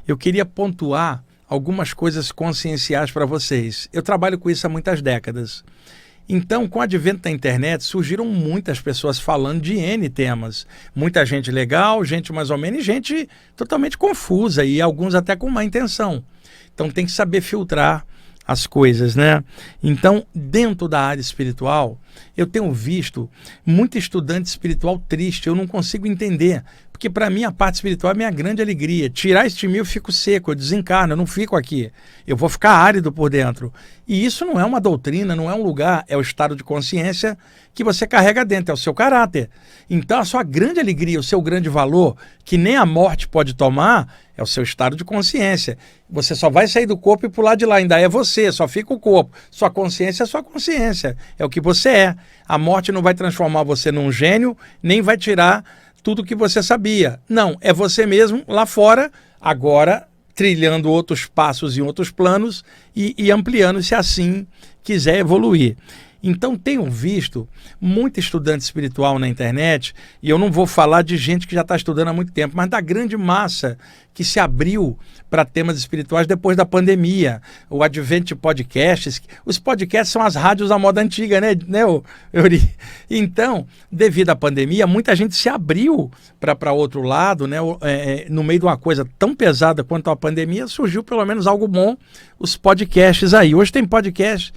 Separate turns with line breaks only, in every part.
eu queria pontuar algumas coisas conscienciais para vocês. Eu trabalho com isso há muitas décadas. Então, com o advento da internet, surgiram muitas pessoas falando de N temas. Muita gente legal, gente mais ou menos, e gente totalmente confusa, e alguns até com má intenção. Então, tem que saber filtrar as coisas, né? Então, dentro da área espiritual, eu tenho visto muito estudante espiritual triste, eu não consigo entender, porque para mim a parte espiritual é minha grande alegria. Tirar este mim eu fico seco, eu desencarno, eu não fico aqui, eu vou ficar árido por dentro. E isso não é uma doutrina, não é um lugar, é o estado de consciência que você carrega dentro, é o seu caráter. Então a sua grande alegria, o seu grande valor, que nem a morte pode tomar, é o seu estado de consciência. Você só vai sair do corpo e pular de lá, ainda é você, só fica o corpo. Sua consciência é sua consciência, é o que você é. A morte não vai transformar você num gênio, nem vai tirar tudo que você sabia. Não, é você mesmo lá fora, agora trilhando outros passos em outros planos e ampliando se assim quiser evoluir. Então tenho visto muito estudante espiritual na internet, e eu não vou falar de gente que já está estudando há muito tempo, mas da grande massa que se abriu para temas espirituais depois da pandemia, o advento de podcasts. Os podcasts são as rádios da moda antiga, né, Euri? Então, devido à pandemia, muita gente se abriu para outro lado, né? No meio de uma coisa tão pesada quanto a pandemia, surgiu pelo menos algo bom, os podcasts aí. Hoje tem podcast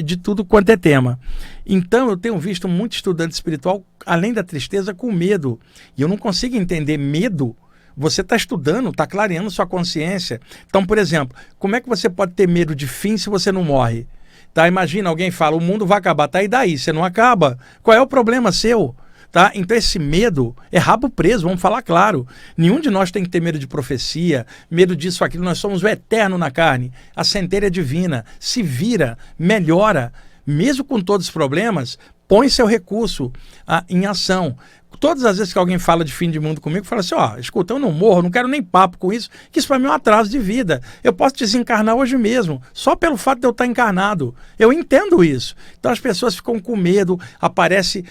de tudo quanto é tema. Então eu tenho visto muito estudante espiritual, além da tristeza, com medo. E eu não consigo entender medo. Você está estudando, está clareando sua consciência. Então, por exemplo, como é que você pode ter medo de fim se você não morre? Tá? Imagina, alguém fala, o mundo vai acabar. Tá, e daí? Você não acaba. Qual é o problema seu? Tá? Então esse medo é rabo preso, vamos falar claro. Nenhum de nós tem que ter medo de profecia, medo disso, aquilo. Nós somos o eterno na carne. A centelha divina se vira, melhora. Mesmo com todos os problemas, põe seu recurso em ação. Todas as vezes que alguém fala de fim de mundo comigo, fala assim, escuta, eu não morro, não quero nem papo com isso, que isso para mim é um atraso de vida. Eu posso desencarnar hoje mesmo, só pelo fato de eu estar encarnado. Eu entendo isso. Então as pessoas ficam com medo, aparece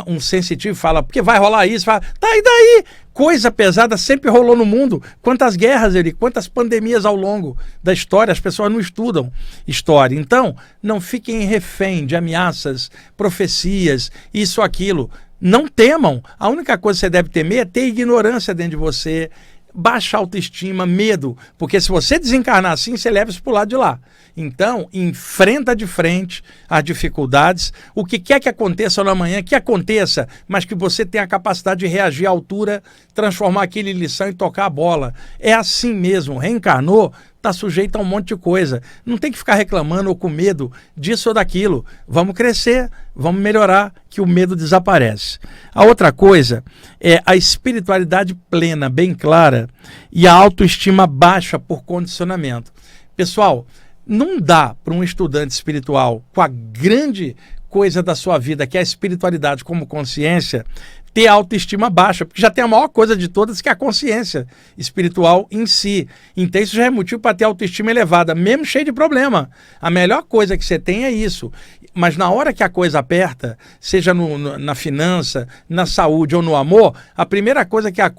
um sensitivo e fala, porque vai rolar isso, fala, tá, e daí? Coisa pesada sempre rolou no mundo. Quantas guerras, quantas pandemias ao longo da história, as pessoas não estudam história. Então, não fiquem refém de ameaças, profecias, isso, aquilo. Não temam. A única coisa que você deve temer é ter ignorância dentro de você, baixa autoestima, medo. Porque se você desencarnar assim, você leva isso para o lado de lá. Então, enfrenta de frente as dificuldades. O que quer que aconteça no amanhã, que aconteça, mas que você tenha a capacidade de reagir à altura, transformar aquilo em lição e tocar a bola. É assim mesmo. Reencarnou, está sujeito a um monte de coisa. Não tem que ficar reclamando ou com medo disso ou daquilo. Vamos crescer, vamos melhorar, que o medo desaparece. A outra coisa é a espiritualidade plena, bem clara, e a autoestima baixa por condicionamento. Pessoal, não dá para um estudante espiritual com a grande coisa da sua vida, que é a espiritualidade como consciência, ter autoestima baixa, porque já tem a maior coisa de todas, que é a consciência espiritual em si. Então isso já é motivo para ter autoestima elevada, mesmo cheio de problema. A melhor coisa que você tem é isso. Mas na hora que a coisa aperta, seja na finança, na saúde ou no amor, a primeira coisa, que a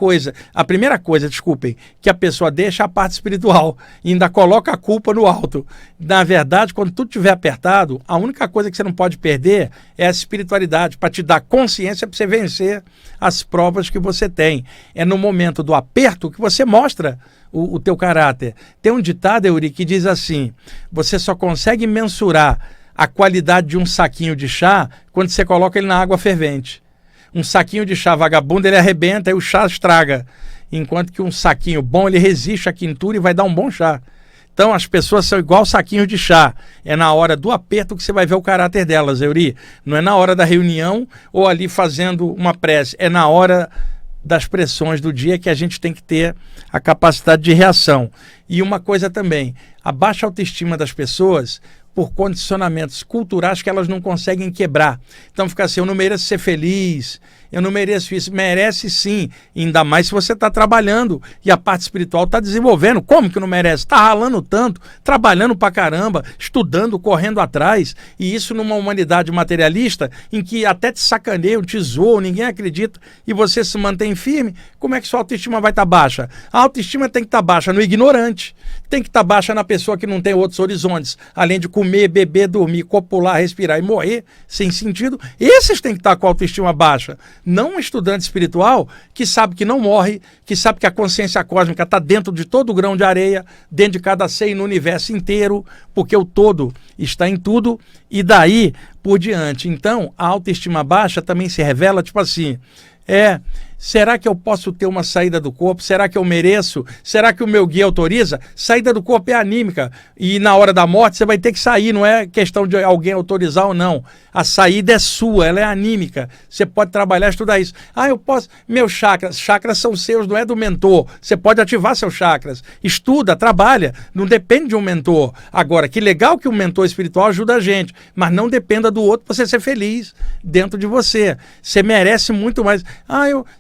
pessoa deixa é a parte espiritual e ainda coloca a culpa no alto. Na verdade, quando tudo estiver apertado, a única coisa que você não pode perder é a espiritualidade, para te dar consciência, para você vencer as provas que você tem. É no momento do aperto que você mostra o teu caráter. Tem um ditado, Euri, que diz assim, você só consegue mensurar a qualidade de um saquinho de chá quando você coloca ele na água fervente. Um saquinho de chá vagabundo, ele arrebenta e o chá estraga. Enquanto que um saquinho bom, ele resiste à quintura e vai dar um bom chá. Então as pessoas são igual saquinhos de chá. É na hora do aperto que você vai ver o caráter delas, Euri. Não é na hora da reunião ou ali fazendo uma prece. É na hora das pressões do dia que a gente tem que ter a capacidade de reação. E uma coisa também, a baixa autoestima das pessoas por condicionamentos culturais que elas não conseguem quebrar. Então fica assim, eu não mereço ser feliz, eu não mereço isso. Merece sim, ainda mais se você está trabalhando e a parte espiritual está desenvolvendo. Como que não merece? Está ralando tanto, trabalhando pra caramba, estudando, correndo atrás, e isso numa humanidade materialista em que até te sacaneiam, te zoam, ninguém acredita, e você se mantém firme. Como é que sua autoestima vai estar baixa? A autoestima tem que estar baixa no ignorante, tem que estar baixa na pessoa que não tem outros horizontes, além de comer, beber, dormir, copular, respirar e morrer sem sentido. Esses têm que estar com a autoestima baixa, não um estudante espiritual que sabe que não morre, que sabe que a consciência cósmica está dentro de todo o grão de areia, dentro de cada ser e no universo inteiro, porque o todo está em tudo, e daí por diante. Então, a autoestima baixa também se revela, tipo assim, será que eu posso ter uma saída do corpo? Será que eu mereço? Será que o meu guia autoriza? Saída do corpo é anímica. E na hora da morte você vai ter que sair. Não é questão de alguém autorizar ou não. A saída é sua, ela é anímica. Você pode trabalhar, estudar isso. Eu posso... Meus chakras. Chakras são seus, não é do mentor. Você pode ativar seus chakras. Estuda, trabalha. Não depende de um mentor. Agora, que legal que o mentor espiritual ajuda a gente. Mas não dependa do outro para você ser feliz dentro de você. Você merece muito mais.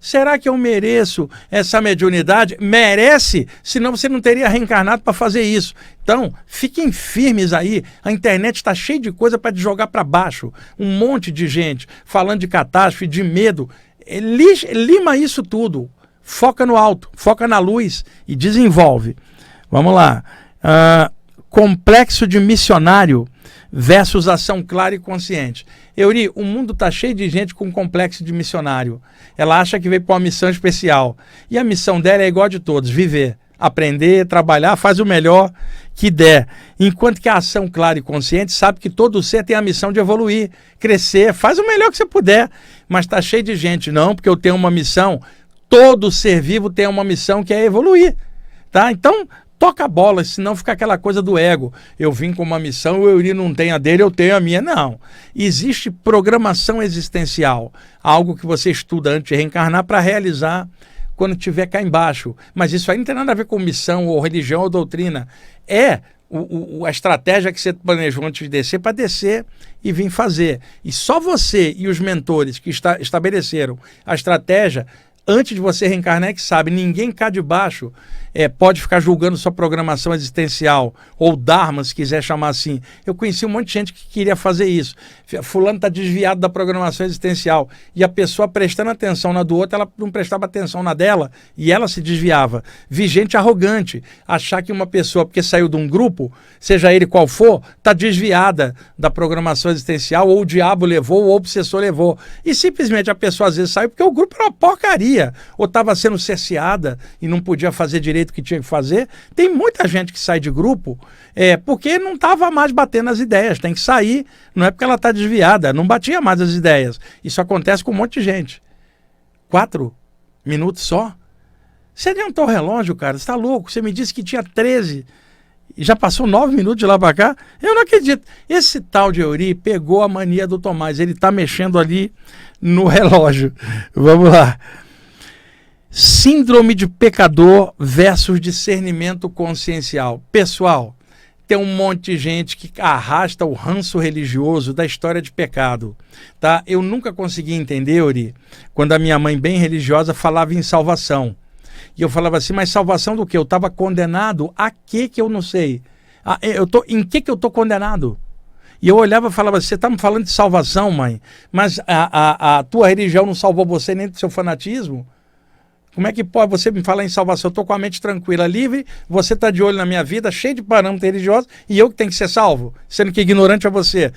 Será que eu mereço essa mediunidade? Merece, senão você não teria reencarnado para fazer isso. Então, fiquem firmes aí. A internet está cheia de coisa para te jogar para baixo. Um monte de gente falando de catástrofe, de medo. Lima isso tudo. Foca no alto, foca na luz e desenvolve. Vamos lá. Complexo de missionário versus ação clara e consciente. Euri, o mundo está cheio de gente com complexo de missionário. Ela acha que veio para uma missão especial. E a missão dela é igual a de todos, viver, aprender, trabalhar, faz o melhor que der. Enquanto que a ação clara e consciente sabe que todo ser tem a missão de evoluir, crescer, faz o melhor que você puder. Mas está cheio de gente, não, porque eu tenho uma missão. Todo ser vivo tem uma missão que é evoluir. Tá? Então, toca a bola, senão fica aquela coisa do ego. Eu vim com uma missão, o Euri não tem a dele, eu tenho a minha. Não. Existe programação existencial, algo que você estuda antes de reencarnar para realizar quando estiver cá embaixo. Mas isso aí não tem nada a ver com missão, ou religião, ou doutrina. É a estratégia que você planejou antes de descer para descer e vir fazer. E só você e os mentores que estabeleceram a estratégia antes de você reencarnar é que sabe. Ninguém cá de baixo pode ficar julgando sua programação existencial, ou Dharma, se quiser chamar assim. Eu conheci um monte de gente que queria fazer isso. Fulano está desviado da programação existencial. E a pessoa prestando atenção na do outro, ela não prestava atenção na dela e ela se desviava. Vi gente arrogante achar que uma pessoa, porque saiu de um grupo, seja ele qual for, está desviada da programação existencial, ou o diabo levou, ou o obsessor levou. E simplesmente a pessoa às vezes saiu porque o grupo era uma porcaria, ou estava sendo cerceada e não podia fazer direito o que tinha que fazer. Tem muita gente que sai de grupo porque não estava mais batendo as ideias. Tem que sair, não é porque ela está desviada, não batia mais as ideias. Isso acontece com um monte de gente. 4 minutos só? Você adiantou o relógio, cara? Você está louco? Você me disse que tinha 13 e já passou 9 minutos de lá para cá? Eu não acredito. Esse tal de Euri pegou a mania do Tomás. Ele está mexendo ali no relógio. Vamos lá. Síndrome de pecador versus discernimento consciencial. Pessoal, tem um monte de gente que arrasta o ranço religioso da história de pecado. Tá? Eu nunca consegui entender, Euri, quando a minha mãe, bem religiosa, falava em salvação. E eu falava assim, mas salvação do quê? Eu estava condenado a quê que eu não sei? Em que eu estou condenado? E eu olhava e falava, você está me falando de salvação, mãe? Mas a tua religião não salvou você nem do seu fanatismo? Como é que pode você me falar em salvação? Eu estou com a mente tranquila, livre, você está de olho na minha vida, cheio de parâmetros religiosos, e eu que tenho que ser salvo, sendo que ignorante é você.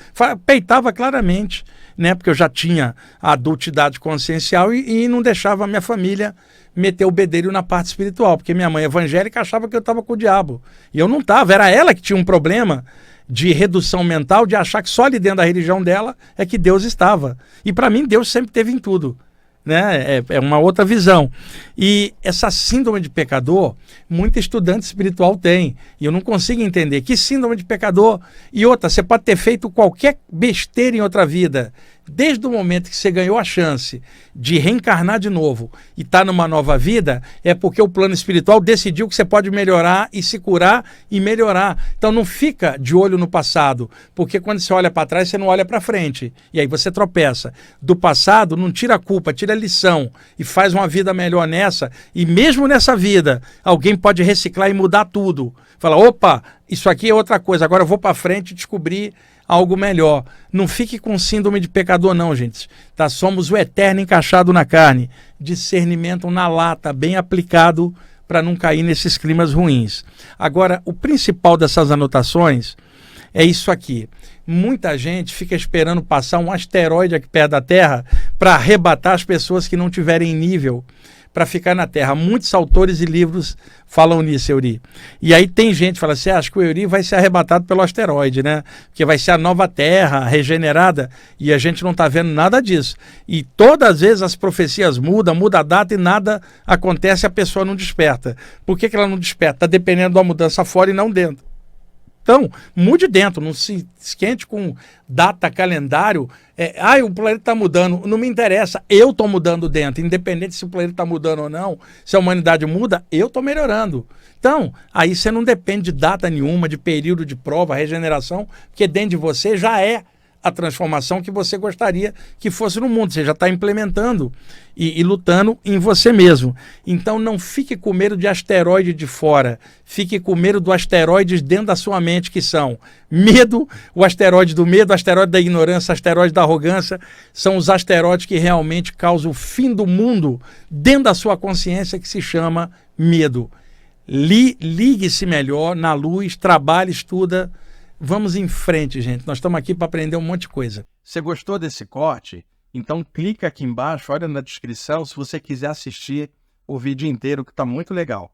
Peitava claramente, né? Porque eu já tinha a adultidade consciencial e não deixava a minha família meter o bedelho na parte espiritual, porque minha mãe evangélica achava que eu estava com o diabo. E eu não estava, era ela que tinha um problema de redução mental, de achar que só ali dentro da religião dela é que Deus estava. E para mim, Deus sempre esteve em tudo. Né? É uma outra visão. E essa síndrome de pecador, muito estudante espiritual tem. E eu não consigo entender que síndrome de pecador. E outra, você pode ter feito qualquer besteira em outra vida, Desde o momento que você ganhou a chance de reencarnar de novo e estar numa nova vida, é porque o plano espiritual decidiu que você pode melhorar e se curar e melhorar. Então não fica de olho no passado, porque quando você olha para trás, você não olha para frente. E aí você tropeça. Do passado, não tira a culpa, tira a lição e faz uma vida melhor nessa. E mesmo nessa vida, alguém pode reciclar e mudar tudo. Fala, opa, isso aqui é outra coisa, agora eu vou para frente e descobrir algo melhor. Não fique com síndrome de pecador não, gente. Tá? Somos o eterno encaixado na carne. Discernimento na lata, bem aplicado para não cair nesses climas ruins. Agora, o principal dessas anotações é isso aqui. Muita gente fica esperando passar um asteroide aqui perto da Terra para arrebatar as pessoas que não tiverem nível para ficar na Terra. Muitos autores e livros falam nisso, Euri. E aí tem gente que fala assim, acho que o Euri vai ser arrebatado pelo asteroide, né? Porque vai ser a nova Terra regenerada e a gente não está vendo nada disso. E todas as vezes as profecias mudam, muda a data e nada acontece, a pessoa não desperta. Por que ela não desperta? Está dependendo da mudança fora e não dentro. Então, mude dentro, não se esquente com data, calendário. O planeta está mudando. Não me interessa, eu estou mudando dentro. Independente se o planeta está mudando ou não, se a humanidade muda, eu estou melhorando. Então, aí você não depende de data nenhuma, de período de prova, regeneração, porque dentro de você já é a transformação que você gostaria que fosse no mundo. Você já está implementando e lutando em você mesmo. Então não fique com medo de asteroide de fora. Fique com medo dos asteroides dentro da sua mente, que são medo, o asteroide do medo, o asteroide da ignorância, o asteroide da arrogância. São os asteroides que realmente causam o fim do mundo dentro da sua consciência, que se chama medo. Ligue-se melhor na luz, trabalhe, estuda. Vamos em frente, gente. Nós estamos aqui para aprender um monte de coisa. Você gostou desse corte? Então clica aqui embaixo, olha na descrição se você quiser assistir o vídeo inteiro, que está muito legal.